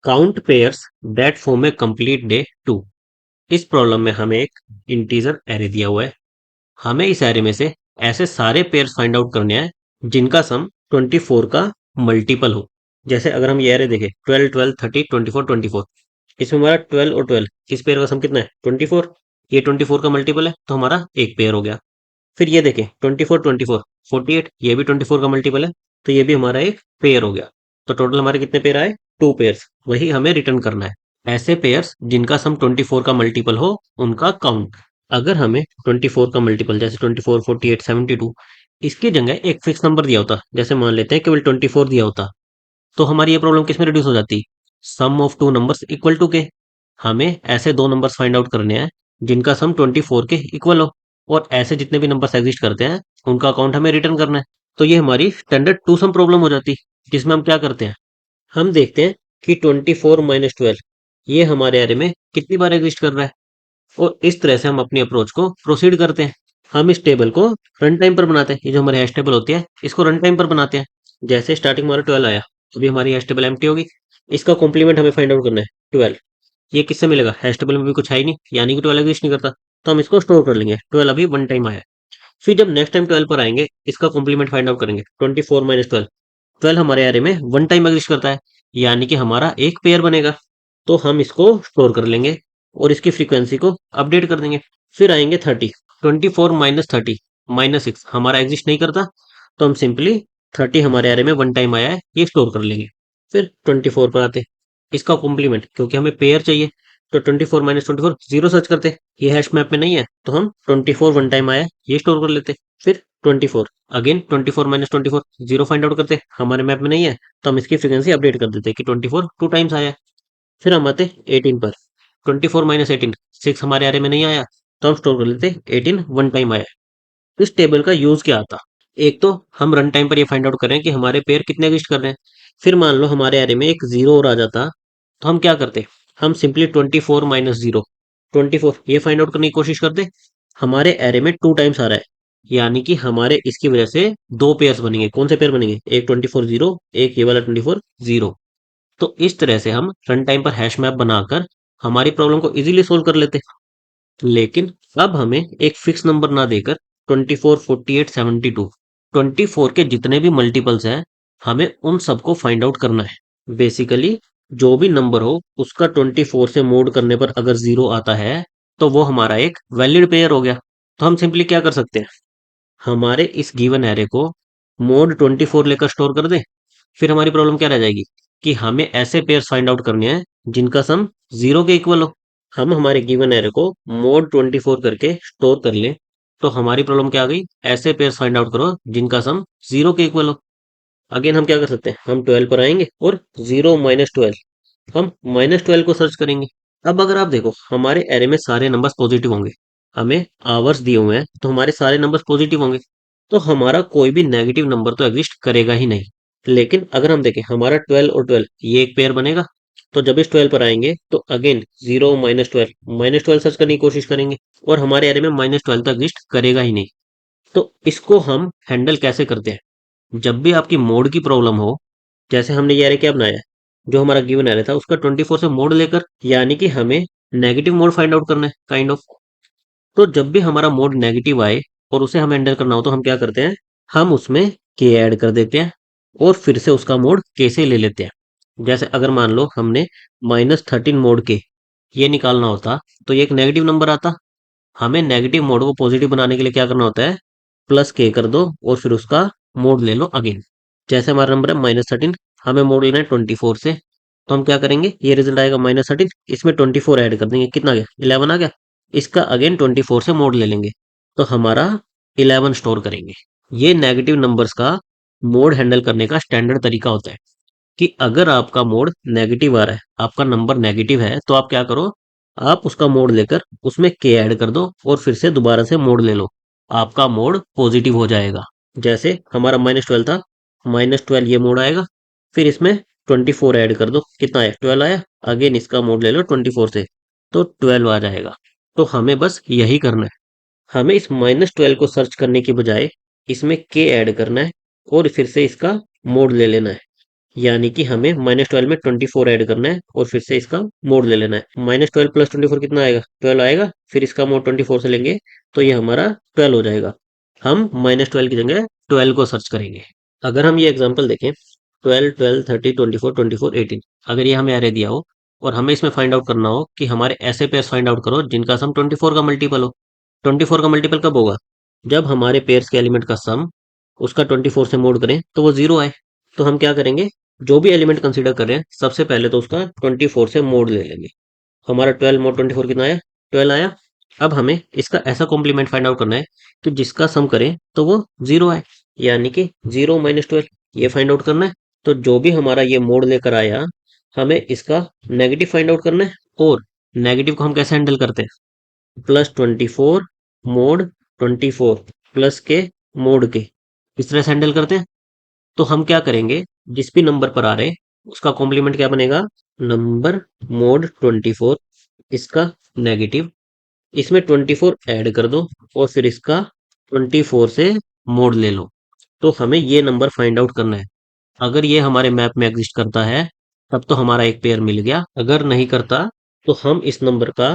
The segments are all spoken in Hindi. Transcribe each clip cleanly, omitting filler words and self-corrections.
Count pairs that form A complete day 2। इस प्रॉब्लम में हमें एक इंटीजर एरे दिया हुआ है। हमें इस एरे में से ऐसे सारे पेयर्स फाइंड आउट करने हैं जिनका सम 24 का मल्टीपल हो। जैसे अगर हम ये एरे देखें 12 12 30 24 24, इसमें हमारा 12 और 12 इस पेयर का सम कितना है 24। ये 24 का मल्टीपल है तो हमारा एक पेयर हो गया। फिर ये देखें 24 24 48, ये भी 24 का मल्टीपल है तो ये भी हमारा एक पेयर हो गया। तो टोटल हमारे कितने पेयर आए, टू पेयर्स। वही हमें रिटर्न करना है। ऐसे पेयर्स जिनका सम 24 का मल्टीपल हो उनका काउंट। अगर हमें 24 का मल्टीपल जैसे 24 48 72 इसकी जगह एक फिक्स नंबर दिया होता, जैसे मान लेते हैं केवल 24 दिया होता, तो हमारी ये प्रॉब्लम किस में रिड्यूस हो जाती, sum of two numbers equal to के। हमें ऐसे दो नंबर्स फाइंड आउट करने हैं जिनका सम 24 के इक्वल हो, और ऐसे जितने भी नंबर्स एग्जिस्ट करते हैं उनका अकाउंट हमें रिटर्न करना है। तो ये हमारी स्टैंडर्ड टू सम प्रॉब्लम हो जाती, जिसमें हम क्या करते हैं, हम देखते हैं कि 24 माइनस 12 ये हमारे एरे में कितनी बार एग्जिस्ट कर रहा है, और इस तरह से हम अपनी अप्रोच को प्रोसीड करते हैं। हम इस टेबल को रन टाइम पर बनाते हैं, ये जो हमारी हैश टेबल होती है इसको रन टाइम पर बनाते हैं। जैसे स्टार्टिंग हमारा 12 आया, अभी हमारी हैश टेबल एम्प्टी होगी। इसका कॉम्प्लीमेंट हमें फाइंड आउट करना है 12। ये किससे मिलेगा, हैश टेबल में भी कुछ है ही नहीं, यानी कि 12 एग्जिस्ट नहीं करता, तो हम इसको स्टोर कर लेंगे। 12 अभी वन टाइम आया। फिर जब नेक्स्ट टाइम 12 पर आएंगे इसका कॉम्प्लीमेंट फाइंड आउट करेंगे 24 माइनस 12। 12 हमारे एरे में वन टाइम एग्जिस्ट करता है, यानी कि हमारा एक पेयर बनेगा। तो हम इसको स्टोर कर लेंगे और इसकी फ्रीक्वेंसी को अपडेट कर देंगे। फिर आएंगे 30, 24 माइनस 30 माइनस 6 हमारा एग्जिस्ट नहीं करता, तो हम सिंपली 30 हमारे एरे में वन टाइम आया है ये स्टोर कर लेंगे। फिर 24 पर आते, इसका कॉम्प्लीमेंट क्योंकि हमें पेयर चाहिए, तो 24 माइनस 24 जीरो सर्च करते। ये हैश मैप में नहीं है तो हम 24 वन टाइम आया ये स्टोर कर लेते। फिर 24 again 24 minus 24 zero find out करते, हमारे मैप में नहीं है तो हम इसकी फ्रीक्वेंसी अपडेट कर देते कि 24 टू टाइम्स आया है। फिर हम आते 18 पर, 24 माइनस 18 6 हमारे एरे में नहीं आया तो हम स्टोर कर लेते 18 वन टाइम आया। इस टेबल का यूज क्या आता, एक तो हम रन टाइम पर ये फाइंड आउट करें कि हमारे पेयर कितने एग्जिस्ट कर रहे हैं। फिर मान लो हमारे एरे में एक जीरो और आ जाता, तो हम क्या करते, हम सिंपली 24 माइनस जीरो 24 ये फाइंड आउट करने की कोशिश करते। हमारे एरे में टू टाइम्स आ रहा है, यानी कि हमारे इसकी वजह से दो पेयर्स बनेंगे। कौन से पेयर बनेंगे, एक 24 जीरो, एक ये वाला 24 जीरो। तो इस तरह से हम रन टाइम पर हैश मैप बनाकर हमारी प्रॉब्लम को इजीली सोल्व कर लेते। लेकिन अब हमें एक फिक्स नंबर ना देकर 24 48 72 24 के जितने भी मल्टीपल्स हैं हमें उन सबको फाइंड आउट करना है। बेसिकली जो भी नंबर हो उसका 24 से मोड करने पर अगर जीरो आता है तो वो हमारा एक वैलिड पेयर हो गया। तो हम सिंपली क्या कर सकते हैं, हमारे इस गिवन एरे को मोड 24 लेकर स्टोर कर दें। फिर हमारी प्रॉब्लम क्या रह जाएगी कि हमें ऐसे पेयर्स फाइंड आउट करने हैं जिनका सम जीरो के इक्वल हो। हम हमारे गिवन एरे को मोड 24 करके स्टोर कर लें तो हमारी प्रॉब्लम क्या आ गई, ऐसे पेयर्स फाइंड आउट करो जिनका सम जीरो के इक्वल हो। अगेन हम क्या कर सकते हैं, हम 12 पर आएंगे और जीरो माइनस 12 हम माइनस 12 को सर्च करेंगे। अब अगर आप देखो हमारे एरे में सारे नंबर्स पॉजिटिव होंगे, हमें आवर्स दिए हुए हैं तो हमारे सारे नंबर्स पॉजिटिव होंगे, तो हमारा कोई भी नेगेटिव नंबर तो एग्जिस्ट करेगा ही नहीं। लेकिन अगर हम देखें हमारा 12 और 12 ये एक पेयर बनेगा, तो जब इस 12 पर आएंगे तो अगेन जीरो माइनस 12 सर्च करने की कोशिश करेंगे, और हमारे एरे में माइनस 12 तो एग्जिस्ट करेगा ही नहीं। तो इसको हम हैंडल कैसे करते हैं, जब भी आपकी मोड की प्रॉब्लम हो, जैसे हमने ये एरे क्या बनाया है, जो हमारा गिवन एरे था उसका 24 से मोड लेकर, यानी कि हमें नेगेटिव मोड फाइंड आउट करना है काइंड ऑफ। तो जब भी हमारा मोड नेगेटिव आए और उसे हमें हैंडल करना हो तो हम क्या करते हैं, हम उसमें के ऐड कर देते हैं और फिर से उसका मोड के से ले लेते हैं। जैसे अगर मान लो हमने -13 मोड के ये निकालना होता तो ये एक नेगेटिव नंबर आता। हमें नेगेटिव मोड को पॉजिटिव बनाने के लिए क्या करना होता है, प्लस के कर दो और फिर उसका मोड ले लो अगेन। जैसे हमारा नंबर है -13, हमें मोड लेना है 24 से, तो हम क्या करेंगे, ये रिजल्ट आएगा -13, इसमें 24 ऐड कर देंगे, कितना आ गया 11 आ गया। इसका अगेन 24 से मोड ले लेंगे तो हमारा 11 स्टोर करेंगे। ये नेगेटिव नंबर्स का मोड हैंडल करने का स्टैंडर्ड तरीका होता है कि अगर आपका मोड नेगेटिव आ रहा है, आपका नंबर नेगेटिव है, तो आप क्या करो, आप उसका मोड लेकर उसमें के ऐड कर दो और फिर से दोबारा से मोड ले लो, आपका मोड पॉजिटिव हो जाएगा। जैसे हमारा -12 था, -12 ये मोड आएगा, फिर इसमें 24 ऐड कर दो, कितना आया 12 आया, अगेन इसका मोड ले लो 24 से, तो 12 आ जाएगा। तो हमें बस यही करना है, हमें इस -12 को सर्च करने की बजाय इसमें के ऐड करना है और फिर से इसका मोड ले लेना है। यानी कि हमें -12 में 24 ऐड करना है और फिर से इसका मोड ले लेना है। -12 प्लस 24 कितना आएगा? 12 आएगा। फिर इसका मोड 24 से लेंगे तो ये हमारा 12 हो जाएगा। हम -12 की जगह 12 को सर्च करेंगे। अगर हम ये एग्जांपल देखें, 12, 12, 30, 24, 24, 18, अगर ये हमें एरे दिया हो और हमें इसमें फाइंड आउट करना हो कि हमारे ऐसे पेयर्स फाइंड आउट करो जिनका सम 24 का मल्टीपल हो। 24 का मल्टीपल कब होगा? जब हमारे पेयर्स के एलिमेंट का सम उसका 24 से मोड करें तो वो जीरो आए। तो हम क्या करेंगे, जो भी एलिमेंट कंसीडर कर रहे हैं सबसे पहले तो उसका 24 से मोड ले लेंगे। हमारा 12 मोड 24 कितना आया? 12 आया। अब हमें इसका ऐसा कॉम्प्लीमेंट फाइंड आउट करना है कि जिसका सम करें तो वो जीरो आए, यानी कि 0 - 12 ये फाइंड आउट करना है। तो जो भी हमारा ये मोड लेकर आया, हमें इसका नेगेटिव फाइंड आउट करना है। और नेगेटिव को हम कैसे हैंडल करते हैं? +24 मोड 24 प्लस के मोड के, इस तरह से हैंडल करते हैं। तो हम क्या करेंगे, जिस भी नंबर पर आ रहे उसका कॉम्प्लीमेंट क्या बनेगा? नंबर मोड 24, इसका नेगेटिव, इसमें 24 ऐड कर दो और फिर इसका 24 से मोड ले लो। तो हमें ये नंबर फाइंड आउट करना है। अगर ये हमारे मैप में एग्जिस्ट करता है तब तो हमारा एक पेयर मिल गया। अगर नहीं करता तो हम इस नंबर का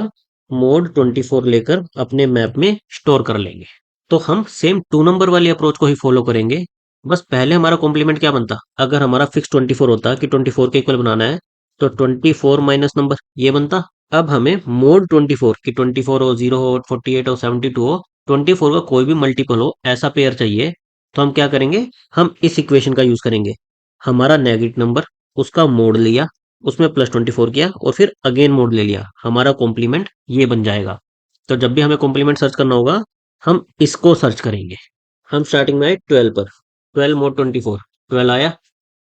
मोड 24 लेकर अपने मैप में स्टोर कर लेंगे। तो हम सेम टू नंबर वाली अप्रोच को ही फॉलो करेंगे। बस पहले हमारा कॉम्प्लीमेंट क्या बनता? अगर हमारा फिक्स 24 होता कि 24 के इक्वल बनाना है तो 24 माइनस नंबर ये बनता। अब हमें मोड 24 की 24 हो, 0 हो, 48 हो, 72 हो, 24 का कोई भी मल्टीपल हो ऐसा पेयर चाहिए। तो हम क्या करेंगे, हम इस इक्वेशन का यूज करेंगे। हमारा नेगेटिव नंबर, उसका मोड लिया, उसमें +24 किया और फिर अगेन मोड ले लिया, हमारा कॉम्प्लीमेंट ये बन जाएगा। तो जब भी हमें कॉम्प्लीमेंट सर्च करना होगा हम इसको सर्च करेंगे। हम स्टार्टिंग में आए 12 पर, 12 मोड 24, 12 आया।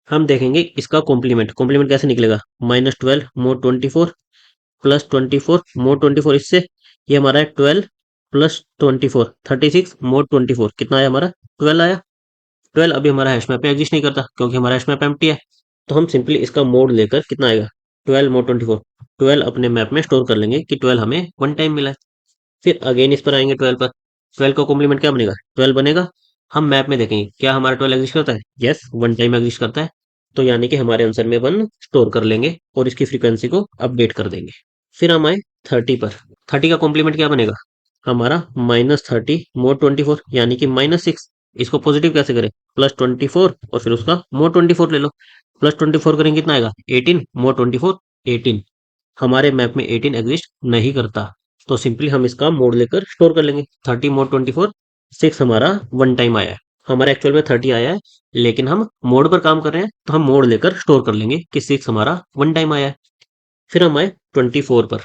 हम देखेंगे इसका कॉम्प्लीमेंट, कॉम्प्लीमेंट कैसे निकलेगा? -12 मोड 24 +24 मोड 24, इससे ये हमारा है 12 +24 36 मोड 24, कितना आया हमारा? 12 आया। 12 अभी हमारा हैश मैप पे एग्जिस्ट नहीं करता क्योंकि हमारा हैश मैप एम्प्टी है। तो हम सिंपली इसका मोड लेकर कितना आएगा? 12 मोड 24, 12 अपने मैप में स्टोर कर लेंगे कि 12 हमें वन टाइम मिला है। फिर अगेन इस पर आएंगे 12 पर, 12 का कॉम्प्लीमेंट क्या बनेगा? 12 बनेगा। हम मैप में देखेंगे क्या हमारा 12 एग्जिस्ट करता है? यस, वन टाइम एग्जिस्ट करता है। तो यानी कि हमारे आंसर में वन स्टोर कर लेंगे और इसकी फ्रीक्वेंसी को अपडेट कर देंगे। फिर हम आए 30 पर, 30 का कॉम्प्लीमेंट क्या बनेगा? हमारा -30 मोड 24, यानी कि -6। इसको पॉजिटिव कैसे करें? +24 और फिर उसका मोड 24 ले लो। +24 करेंगे कितना आएगा? 18 मोड 24, 18। हमारे मैप में 18 एग्जिस्ट नहीं करता। तो सिंपली हम इसका मोड लेकर स्टोर कर लेंगे। 30 मोड 24, 6 हमारा वन टाइम आया है। हमारा एक्चुअल में 30 आया है लेकिन हम मोड पर काम कर रहे हैं तो हम मोड लेकर स्टोर कर लेंगे कि 6 हमारा वन टाइम आया है। फिर हम आए 24 पर,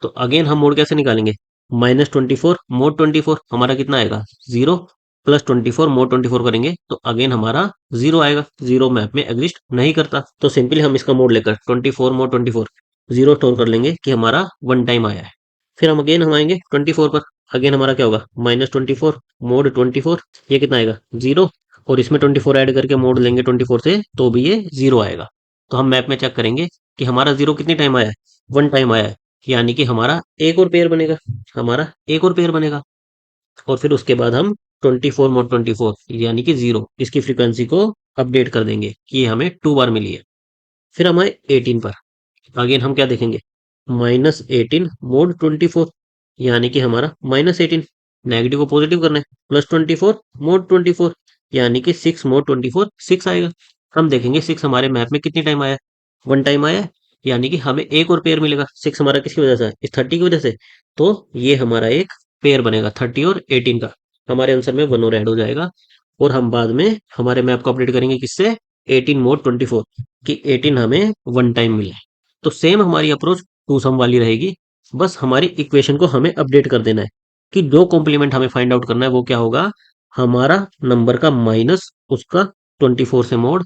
तो अगेन हम मोड कैसे निकालेंगे? -24 मोड 24 हमारा कितना आएगा? 0 +24 मोड 24 करेंगे तो अगेन हमारा 0 आएगा। 0 मैप में एग्जिस्ट नहीं करता। तो सिंपली हम इसका मोड लेकर 24 मोड 24 0 स्टोर कर लेंगे कि हमारा वन टाइम आया है। फिर हम आएंगे 24 पर, अगेन हमारा क्या होगा? -24 मोड 24, ये कितना आएगा? 0। और इसमें 24 ऐड करके मोड लेंगे 24 से तो भी ये 0 आएगा। तो हम मैप में चेक करेंगे कि हमारा 0 कितनी टाइम आया है? वन टाइम आया है, यानी कि हमारा एक और पेयर बनेगा, हमारा एक और पेयर बनेगा। और फिर उसके बाद हम 24 मोड 24 यानी कि 0, इसकी फ्रीक्वेंसी को अपडेट कर देंगे कि ये हमें 2 बार मिली है। फिर हम आए 18 पर, अगेन हम क्या देखेंगे? -18 मोड 24, यानी कि हमारा -18, नेगेटिव को पॉजिटिव करना है। +24 मोड 24, यानी कि 6 मोड 24, 6 आएगा। हम देखेंगे 6 हमारे मैप में कितनी टाइम आया है? वन टाइम आया है, यानी कि हमें एक और पेयर मिलेगा। 6 हमारा किसकी वजह से है? इस 30 की वजह से। तो ये हमारा एक पेयर बनेगा 30 और 18 का। हमारे आंसर में वन और ऐड हो जाएगा। और हम बाद में हमारे मैप को अपडेट करेंगे किससे? 18 मोड 24, कि 18 हमें वन टाइम मिले। तो सेम हमारी अप्रोच टू सम वाली रहेगी। बस हमारी इक्वेशन को हमें अपडेट कर देना है कि जो कॉम्प्लीमेंट हमें फाइंड आउट करना है वो क्या होगा? हमारा नंबर का माइनस उसका 24 से मोड,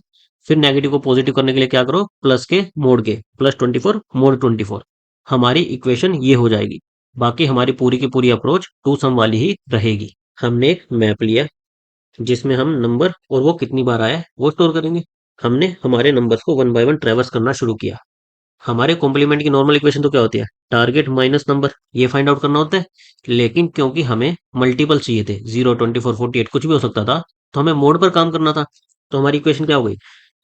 फिर नेगेटिव को पॉजिटिव करने के लिए क्या करो? प्लस के मोड के, +24 मोड 24। हमारी इक्वेशन ये हो जाएगी। बाकी हमारी पूरी की पूरी अप्रोच टू सम वाली ही रहेगी। हमने एक मैप लिया जिसमें हम नंबर और वो कितनी बार आया है वो स्टोर करेंगे। हमने हमारे नंबर्स को वन बाय वन ट्रेवर्स करना शुरू किया। हमारे कॉम्प्लीमेंट की नॉर्मल इक्वेशन तो क्या होती है? टारगेट माइनस नंबर, ये फाइंड आउट करना होता है। लेकिन क्योंकि हमें मल्टीपल चाहिए थे, 0, 24, 48 कुछ भी हो सकता था, तो हमें मोड पर काम करना था। तो हमारी इक्वेशन क्या हो गई?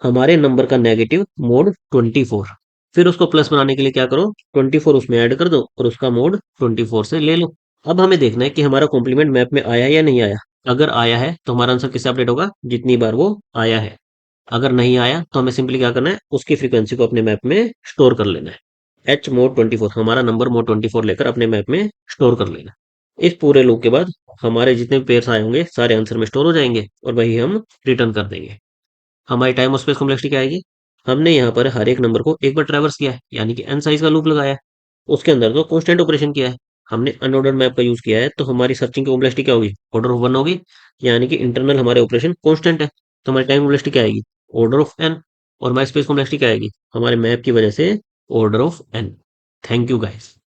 हमारे नंबर का नेगेटिव मोड 24। फिर उसको प्लस बनाने के लिए क्या करो, 24 उसमें ऐड कर दो और उसका मोड 24 से ले लो। अब हमें देखना है कि हमारा कॉम्प्लीमेंट मैप में आया या नहीं आया। अगर आया है तो हमारा आंसर किससे अपडेट होगा, जितनी बार वो आया है। अगर नहीं आया तो हमें सिंपली क्या करना है, उसकी फ्रीक्वेंसी को अपने मैप में स्टोर कर लेना है। एच मोड 24, हमारा नंबर मोड 24 लेकर अपने मैप में स्टोर कर लेना है। इस पूरे लूप के बाद हमारे जितने भी पेयर्स आए होंगे सारे आंसर में स्टोर हो जाएंगे और वही हम रिटर्न कर देंगे। हमारी टाइम और स्पेस कॉम्प्लेक्सिटी क्या आएगी, हमने यहाँ पर हर एक नंबर को एक बार ट्रैवर्स किया है, यानी कि एन साइज का लूप लगाया है। उसके अंदर तो कांस्टेंट ऑपरेशन किया है, हमने अनऑर्डर्ड मैप का यूज किया है, तो हमारी सर्चिंग की कॉम्प्लेक्सिटी क्या होगी, ऑर्डर ऑफ वन होगी। यानी कि इंटरनल हमारे ऑपरेशन कांस्टेंट है, तो हमारी टाइम कॉम्प्लेक्सिटी क्या आएगी, ऑर्डर ऑफ एन। और हमारी स्पेस कॉम्प्लेक्सिटी क्या आएगी, हमारे मैप की वजह से order of N. Thank you guys.